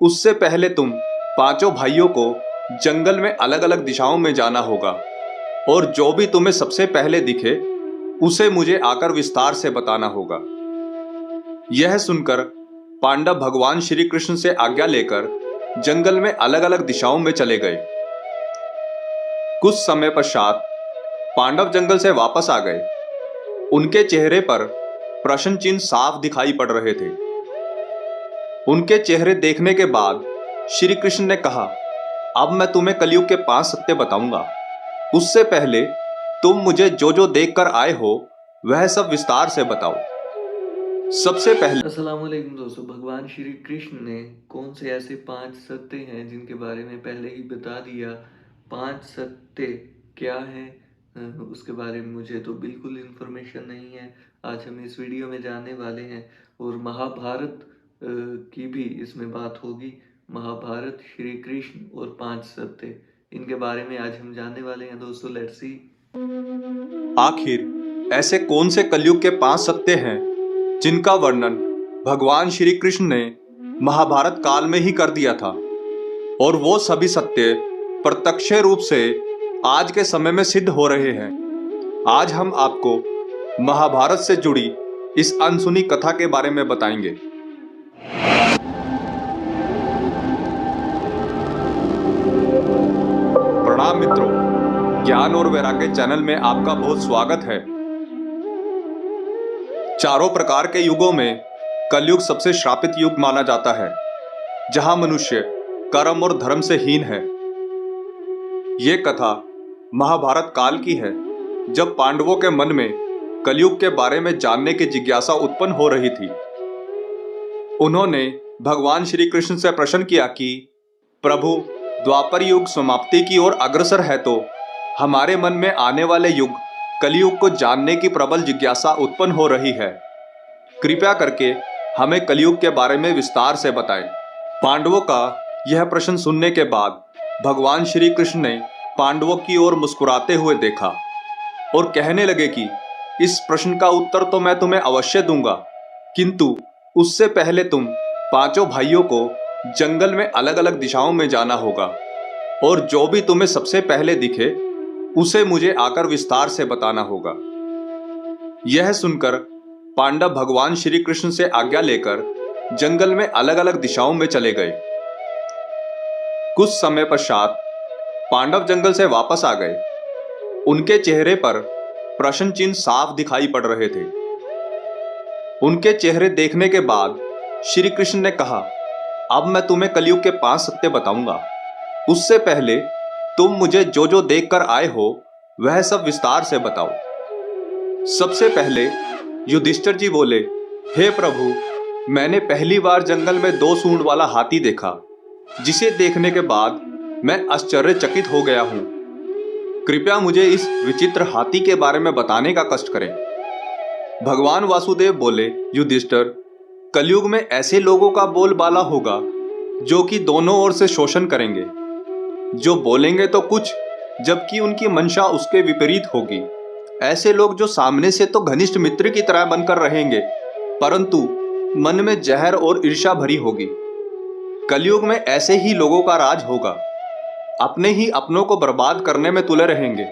उससे पहले तुम पांचों भाइयों को जंगल में अलग अलग दिशाओं में जाना होगा और जो भी तुम्हें सबसे पहले दिखे उसे मुझे आकर विस्तार से बताना होगा। यह सुनकर पांडव भगवान श्री कृष्ण से आज्ञा लेकर जंगल में अलग अलग दिशाओं में चले गए। कुछ समय पश्चात पांडव जंगल से वापस आ गए। उनके चेहरे पर प्रश्न चिन्ह साफ दिखाई पड़ रहे थे। उनके चेहरे देखने के बाद श्री कृष्ण ने कहा, अब मैं तुम्हें कलयुग के 5 सत्य बताऊंगा। उससे पहले तुम मुझे जो जो देखकर आए हो वह सब विस्तार से बताओ। सबसे पहले अस्सलामुअलैकुम दोस्तों, भगवान श्री कृष्ण ने कौन से ऐसे 5 सत्य हैं जिनके बारे में पहले ही बता दिया। 5 सत्य क्या है उसके बारे में मुझे तो बिल्कुल इन्फॉर्मेशन नहीं है। आज हम इस वीडियो में जानने वाले हैं और महाभारत की भी इसमें बात होगी। महाभारत, श्री कृष्ण और 5 सत्य, इनके बारे में आज हम जानने वाले हैं दोस्तों। Let's see. आखिर ऐसे कौन से कलयुग के 5 सत्य हैं जिनका वर्णन भगवान श्री कृष्ण ने महाभारत काल में ही कर दिया था और वो सभी सत्य प्रत्यक्ष रूप से आज के समय में सिद्ध हो रहे हैं। आज हम आपको महाभारत से जुड़ी इस अनसुनी कथा के बारे में बताएंगे। प्रणाम मित्रों, ज्ञान और वैराग्य चैनल में आपका बहुत स्वागत है। चारों प्रकार के युगों में कलयुग सबसे श्रापित युग माना जाता है, जहां मनुष्य कर्म और धर्म से हीन है। ये कथा महाभारत काल की है, जब पांडवों के मन में कलयुग के बारे में जानने की जिज्ञासा उत्पन्न हो रही थी। उन्होंने भगवान श्री कृष्ण से प्रश्न किया कि प्रभु, द्वापर युग समाप्ति की ओर अग्रसर है, तो हमारे मन में आने वाले युग कलयुग को जानने की प्रबल जिज्ञासा उत्पन्न हो रही है। कृपया करके हमें कलयुग के बारे में विस्तार से बताएं। पांडवों का यह प्रश्न सुनने के बाद भगवान श्री कृष्ण ने पांडवों की ओर मुस्कुराते हुए देखा और कहने लगे कि इस प्रश्न का उत्तर तो मैं तुम्हें अवश्य दूंगा, किंतु उससे पहले तुम पांचों भाइयों को जंगल में अलग अलग दिशाओं में जाना होगा और जो भी तुम्हें सबसे पहले दिखे उसे मुझे आकर विस्तार से बताना होगा। यह सुनकर पांडव भगवान श्री कृष्ण से आज्ञा लेकर जंगल में अलग अलग दिशाओं में चले गए। कुछ समय पश्चात पांडव जंगल से वापस आ गए। उनके चेहरे पर प्रश्न चिन्ह साफ दिखाई पड़ रहे थे। उनके चेहरे देखने के बाद श्री कृष्ण ने कहा, अब मैं तुम्हें कलयुग के 5 सत्य बताऊंगा। उससे पहले तुम मुझे जो जो देखकर आए हो वह सब विस्तार से बताओ। सबसे पहले युधिष्ठिर जी बोले, हे प्रभु, मैंने पहली बार जंगल में 2 सूंड वाला हाथी देखा, जिसे देखने के बाद मैं आश्चर्यचकित हो गया हूं। कृपया मुझे इस विचित्र हाथी के बारे में बताने का कष्ट करें। भगवान वासुदेव बोले, युधिष्ठिर, कलयुग में ऐसे लोगों का बोलबाला होगा जो कि दोनों ओर से शोषण करेंगे, जो बोलेंगे तो कुछ जबकि उनकी मंशा उसके विपरीत होगी। ऐसे लोग जो सामने से तो घनिष्ठ मित्र की तरह बनकर रहेंगे, परंतु मन में जहर और ईर्ष्या भरी होगी। कलयुग में ऐसे ही लोगों का राज होगा, अपने ही अपनों को बर्बाद करने में तुले रहेंगे।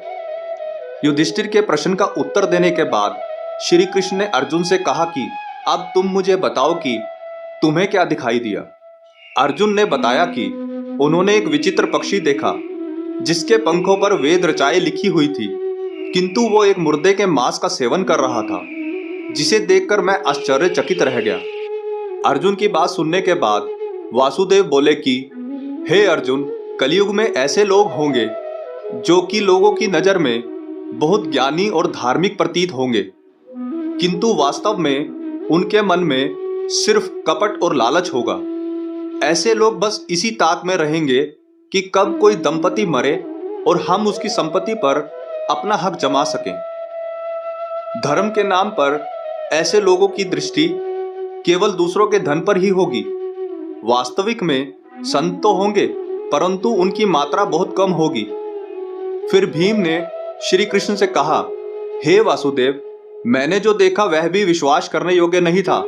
युधिष्ठिर के प्रश्न का उत्तर देने के बाद श्री कृष्ण ने अर्जुन से कहा कि अब तुम मुझे बताओ कि तुम्हें क्या दिखाई दिया। अर्जुन ने बताया कि उन्होंने एक विचित्र पक्षी देखा, जिसके पंखों पर वेद रचाएं लिखी हुई थी, किंतु वो एक मुर्दे के मांस का सेवन कर रहा था, जिसे देखकर मैं आश्चर्यचकित रह गया। अर्जुन की बात सुनने के बाद वासुदेव बोले कि हे अर्जुन, कलयुग में ऐसे लोग होंगे जो कि लोगों की नजर में बहुत ज्ञानी और धार्मिक प्रतीत होंगे, किंतु वास्तव में उनके मन में सिर्फ कपट और लालच होगा। ऐसे लोग बस इसी ताक में रहेंगे कि कब कोई दंपति मरे और हम उसकी संपत्ति पर अपना हक जमा सकें। धर्म के नाम पर ऐसे लोगों की दृष्टि केवल दूसरों के धन पर ही होगी। वास्तविक में संत तो होंगे, परंतु उनकी मात्रा बहुत कम होगी। फिर भीम ने श्री कृष्ण से कहा, हे वासुदेव, मैंने जो देखा वह भी विश्वास करने योग्य नहीं था।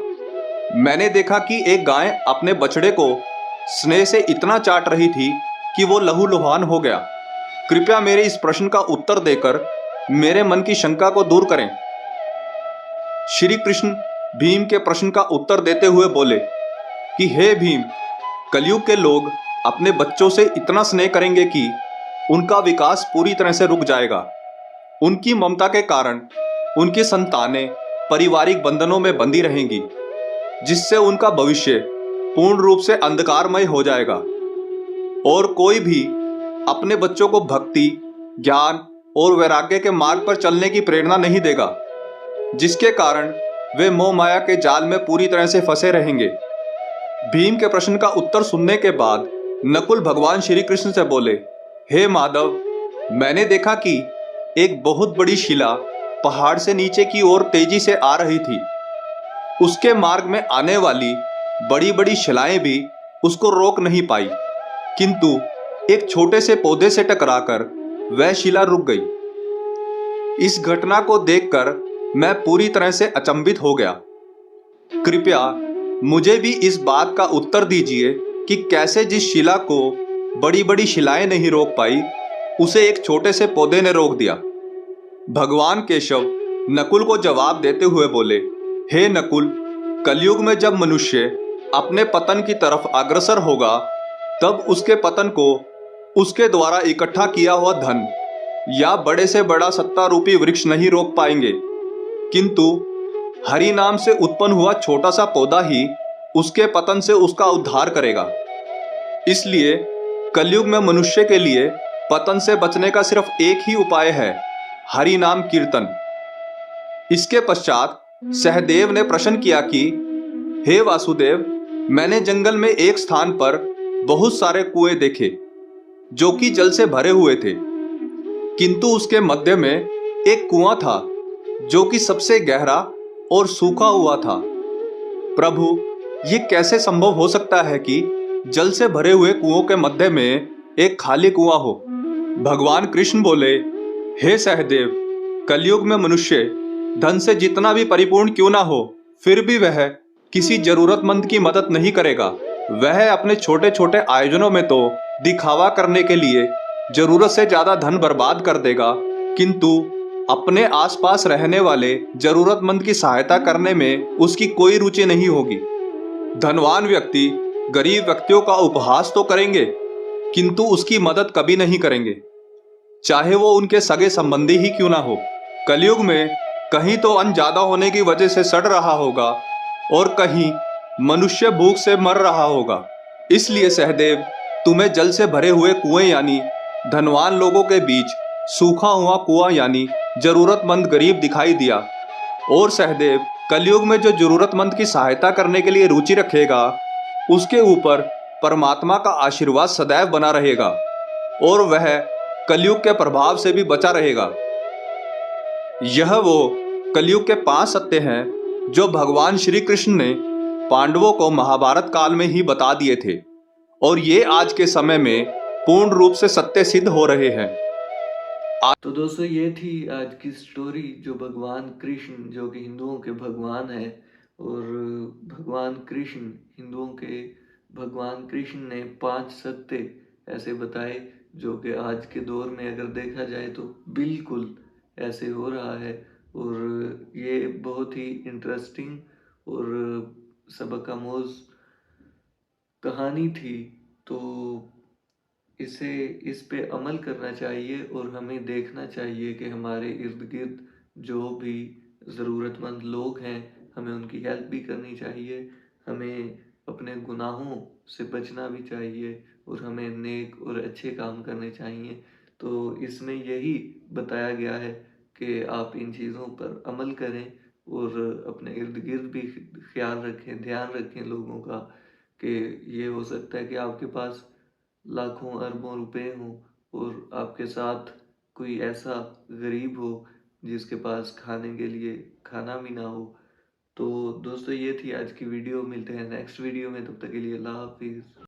मैंने देखा कि एक गाय अपने बछड़े को स्नेह से इतना चाट रही थी कि वो लहूलुहान हो गया। कृपया मेरे इस प्रश्न का उत्तर देकर मेरे मन की शंका को दूर करें। श्री कृष्ण भीम के प्रश्न का उत्तर देते हुए बोले कि हे भीम, कलयुग के लोग अपने बच्चों से इतना स्नेह करेंगे कि उनका विकास पूरी तरह से रुक जाएगा। उनकी ममता के कारण उनकी संतानें पारिवारिक बंधनों में बंधी रहेंगी, जिससे उनका भविष्य पूर्ण रूप से अंधकारमय हो जाएगा और कोई भी अपने बच्चों को भक्ति, ज्ञान और वैराग्य के मार्ग पर चलने की प्रेरणा नहीं देगा, जिसके कारण वे मोह माया के जाल में पूरी तरह से फंसे रहेंगे। भीम के प्रश्न का उत्तर सुनने के बाद नकुल भगवान श्री कृष्ण से बोले, हे माधव, मैंने देखा कि एक बहुत बड़ी शिला पहाड़ से नीचे की ओर तेजी से आ रही थी। उसके मार्ग में आने वाली बड़ी बड़ी शिलाएं भी उसको रोक नहीं पाई, किंतु एक छोटे से पौधे से टकराकर वह शिला रुक गई। इस घटना को देखकर मैं पूरी तरह से अचंभित हो गया। कृपया मुझे भी इस बात का उत्तर दीजिए कि कैसे जिस शिला को बड़ी बड़ी शिलाएं नहीं रोक पाई, उसे एक छोटे से पौधे ने रोक दिया। भगवान केशव नकुल को जवाब देते हुए बोले, हे नकुल, कलयुग में जब मनुष्य अपने पतन की तरफ अग्रसर होगा, तब उसके पतन को उसके द्वारा इकट्ठा किया हुआ धन या बड़े से बड़ा सत्ता रूपी वृक्ष नहीं रोक पाएंगे, किंतु हरि नाम से उत्पन्न हुआ छोटा सा पौधा ही उसके पतन से उसका उद्धार करेगा। इसलिए कलयुग में मनुष्य के लिए पतन से बचने का सिर्फ एक ही उपाय है, हरि नाम कीर्तन। इसके पश्चात सहदेव ने प्रश्न किया कि हे वासुदेव, मैंने जंगल में एक स्थान पर बहुत सारे कुएं देखे जो कि जल से भरे हुए थे, किंतु उसके मध्य में एक कुआं था जो कि सबसे गहरा और सूखा हुआ था। प्रभु, ये कैसे संभव हो सकता है कि जल से भरे हुए कुओं के मध्य में एक खाली कुआं हो? भगवान कृष्ण बोले, हे सहदेव, कलयुग में मनुष्य धन से जितना भी परिपूर्ण क्यों ना हो, फिर भी वह किसी जरूरतमंद की मदद नहीं करेगा। वह अपने छोटे छोटे आयोजनों में तो दिखावा करने के लिए जरूरत से ज्यादा धन बर्बाद कर देगा, किंतु अपने आसपास रहने वाले जरूरतमंद की सहायता करने में उसकी कोई रुचि नहीं होगी। धनवान व्यक्ति गरीब व्यक्तियों का उपहास तो करेंगे, किंतु उसकी मदद कभी नहीं करेंगे, चाहे वो उनके सगे संबंधी ही क्यों ना हो। कलयुग में कहीं तो अन्न ज्यादा होने की वजह से सड़ रहा होगा और कहीं मनुष्य भूख से मर रहा होगा। इसलिए सहदेव, तुम्हें जल से भरे हुए कुएं यानी धनवान लोगों के बीच सूखा हुआ कुआं यानी जरूरतमंद गरीब दिखाई दिया। और सहदेव, कलयुग में जो जरूरतमंद की सहायता करने के लिए रुचि रखेगा, उसके ऊपर परमात्मा का आशीर्वाद सदैव बना रहेगा और वह कलयुग के प्रभाव से भी बचा रहेगा। यह वो कलयुग के 5 सत्य हैं जो भगवान श्री कृष्ण ने पांडवों को महाभारत काल में ही बता दिए थे, और ये आज के समय में पूर्ण रूप से सत्य सिद्ध हो रहे हैं। तो दोस्तों, ये थी आज की स्टोरी जो भगवान कृष्ण, जो कि हिंदुओं के भगवान है, और भगवान कृष्ण, हिंदुओं के भगवान कृष्ण ने 5 सत्य ऐसे बताए जो कि आज के दौर में अगर देखा जाए तो बिल्कुल ऐसे हो रहा है। और ये बहुत ही इंटरेस्टिंग और सबकामोज कहानी थी। तो इस पे अमल करना चाहिए और हमें देखना चाहिए कि हमारे इर्द गिर्द जो भी ज़रूरतमंद लोग हैं, हमें उनकी हेल्प भी करनी चाहिए। हमें अपने गुनाहों से बचना भी चाहिए और हमें नेक और अच्छे काम करने चाहिए। तो इसमें यही बताया गया है कि आप इन चीज़ों पर अमल करें और अपने इर्द गिर्द भी ख्याल रखें, ध्यान रखें लोगों का, कि ये हो सकता है कि आपके पास लाखों अरबों रुपए हों और आपके साथ कोई ऐसा गरीब हो जिसके पास खाने के लिए खाना भी ना हो। तो दोस्तों, ये थी आज की वीडियो। मिलते हैं नेक्स्ट वीडियो में, तब तक के लिए अल्लाह हाफिज़।